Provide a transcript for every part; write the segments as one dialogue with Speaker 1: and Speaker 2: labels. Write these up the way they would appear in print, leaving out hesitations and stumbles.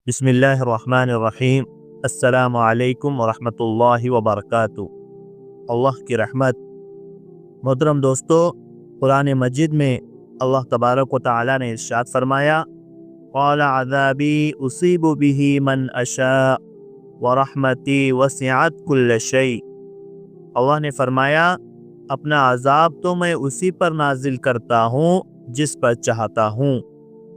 Speaker 1: بسم اللہ الرحمن الرحیم۔ السلام علیکم ورحمۃ اللہ وبرکاتہ۔ اللہ کی رحمت۔ محترم دوستو، قرآن مجید میں اللہ تبارک و تعالی نے ارشاد فرمایا، قال عذابی اصیب به من اشاء ورحمتی وسعت کل شیء۔ اللہ نے فرمایا، اپنا عذاب تو میں اسی پر نازل کرتا ہوں جس پر چاہتا ہوں،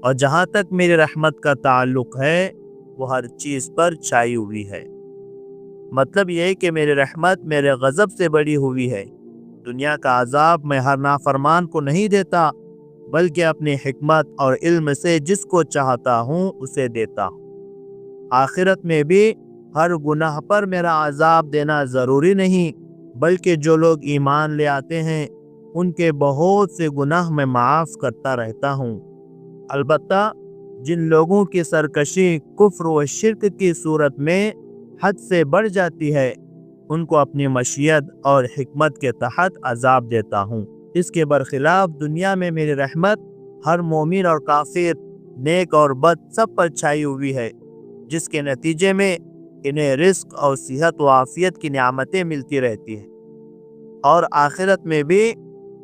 Speaker 1: اور جہاں تک میری رحمت کا تعلق ہے وہ ہر چیز پر چھائی ہوئی ہے۔ مطلب یہ ہے کہ میری رحمت میرے غضب سے بڑی ہوئی ہے۔ دنیا کا عذاب میں ہر نافرمان کو نہیں دیتا، بلکہ اپنی حکمت اور علم سے جس کو چاہتا ہوں اسے دیتا ہوں۔ آخرت میں بھی ہر گناہ پر میرا عذاب دینا ضروری نہیں، بلکہ جو لوگ ایمان لے آتے ہیں ان کے بہت سے گناہ میں معاف کرتا رہتا ہوں۔ البتہ جن لوگوں کی سرکشی کفر و شرک کی صورت میں حد سے بڑھ جاتی ہے، ان کو اپنی مشیت اور حکمت کے تحت عذاب دیتا ہوں۔ اس کے برخلاف دنیا میں میری رحمت ہر مومن اور کافر، نیک اور بد سب پر چھائی ہوئی ہے، جس کے نتیجے میں انہیں رزق اور صحت و عافیت کی نعمتیں ملتی رہتی ہیں، اور آخرت میں بھی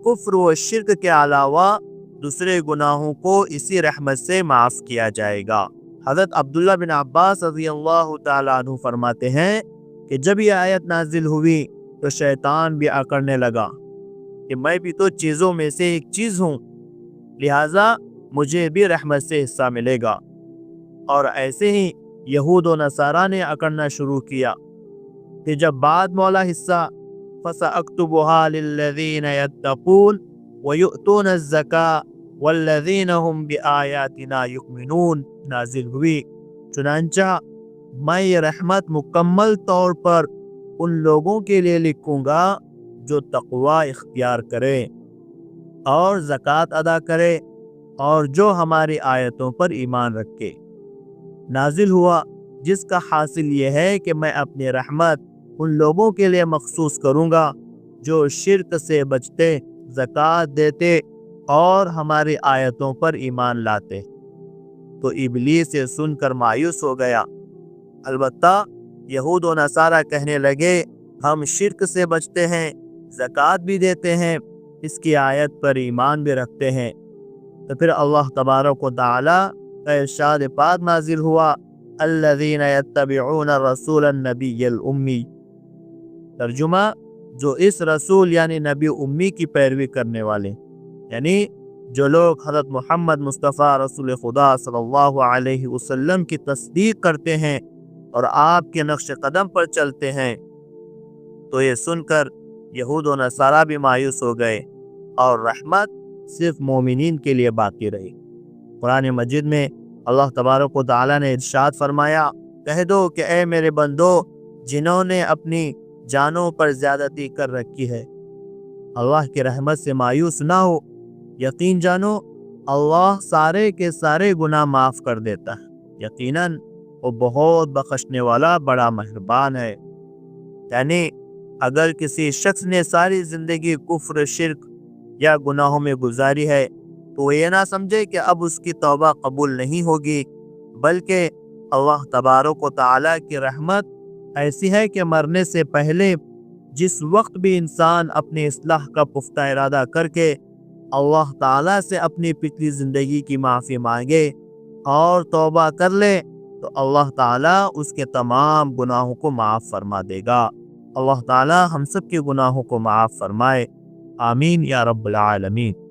Speaker 1: کفر و شرک کے علاوہ دوسرے گناہوں کو اسی رحمت سے معاف کیا جائے گا۔ حضرت عبداللہ بن عباس رضی اللہ تعالیٰ عنہ فرماتے ہیں کہ جب یہ آیت نازل ہوئی تو شیطان بھی اکڑنے لگا کہ میں بھی تو چیزوں میں سے ایک چیز ہوں، لہٰذا مجھے بھی رحمت سے حصہ ملے گا۔ اور ایسے ہی یہود و نصارہ نے اکڑنا شروع کیا کہ جب بعد مولا حصہ فَسَأَكْتُبُهَا لِلَّذِينَ يَتَّقُونَ وَيُؤْتُونَ الزَّكَاةَ وَالَّذِينَ هُمْ بِآيَاتِنَا يُؤْمِنُونَ نازل ہوئی۔ چنانچہ میں یہ رحمت مکمل طور پر ان لوگوں کے لیے لکھوں گا جو تقوی اختیار کرے اور زکوٰۃ ادا کرے اور جو ہماری آیتوں پر ایمان رکھے۔ نازل ہوا جس کا حاصل یہ ہے کہ میں اپنی رحمت ان لوگوں کے لیے مخصوص کروں گا جو شرک سے بچتے، زکوٰۃ دیتے اور ہماری آیتوں پر ایمان لاتے۔ تو ابلیس یہ سن کر مایوس ہو گیا۔ البتہ یہود و نصارہ کہنے لگے، ہم شرک سے بچتے ہیں، زکوٰۃ بھی دیتے ہیں، اس کی آیت پر ایمان بھی رکھتے ہیں۔ تو پھر اللہ تبارک و تعالی کا ارشاد پاک نازل ہوا، الذین یتبعون الرسول النبی الامی۔ ترجمہ، جو اس رسول یعنی نبی امی کی پیروی کرنے والے، یعنی جو لوگ حضرت محمد مصطفیٰ رسول خدا صلی اللہ علیہ وسلم کی تصدیق کرتے ہیں اور آپ کے نقش قدم پر چلتے ہیں۔ تو یہ سن کر یہود و نصارہ بھی مایوس ہو گئے اور رحمت صرف مومنین کے لیے باقی رہی۔ قرآن مجید میں اللہ تبارک و تعالی نے ارشاد فرمایا، کہہ دو کہ اے میرے بندو، جنہوں نے اپنی جانوں پر زیادتی کر رکھی ہے، اللہ کی رحمت سے مایوس نہ ہو۔ یقین جانو اللہ سارے کے سارے گناہ معاف کر دیتا ہے، یقیناً وہ بہت بخشنے والا بڑا مہربان ہے۔ یعنی اگر کسی شخص نے ساری زندگی کفر، شرک یا گناہوں میں گزاری ہے تو وہ یہ نہ سمجھے کہ اب اس کی توبہ قبول نہیں ہوگی، بلکہ اللہ تبارک و تعالی کی رحمت ایسی ہے کہ مرنے سے پہلے جس وقت بھی انسان اپنی اصلاح کا پختہ ارادہ کر کے اللہ تعالیٰ سے اپنی پچھلی زندگی کی معافی مانگے اور توبہ کر لے تو اللہ تعالیٰ اس کے تمام گناہوں کو معاف فرما دے گا۔ اللہ تعالیٰ ہم سب کے گناہوں کو معاف فرمائے، آمین یا رب العالمین۔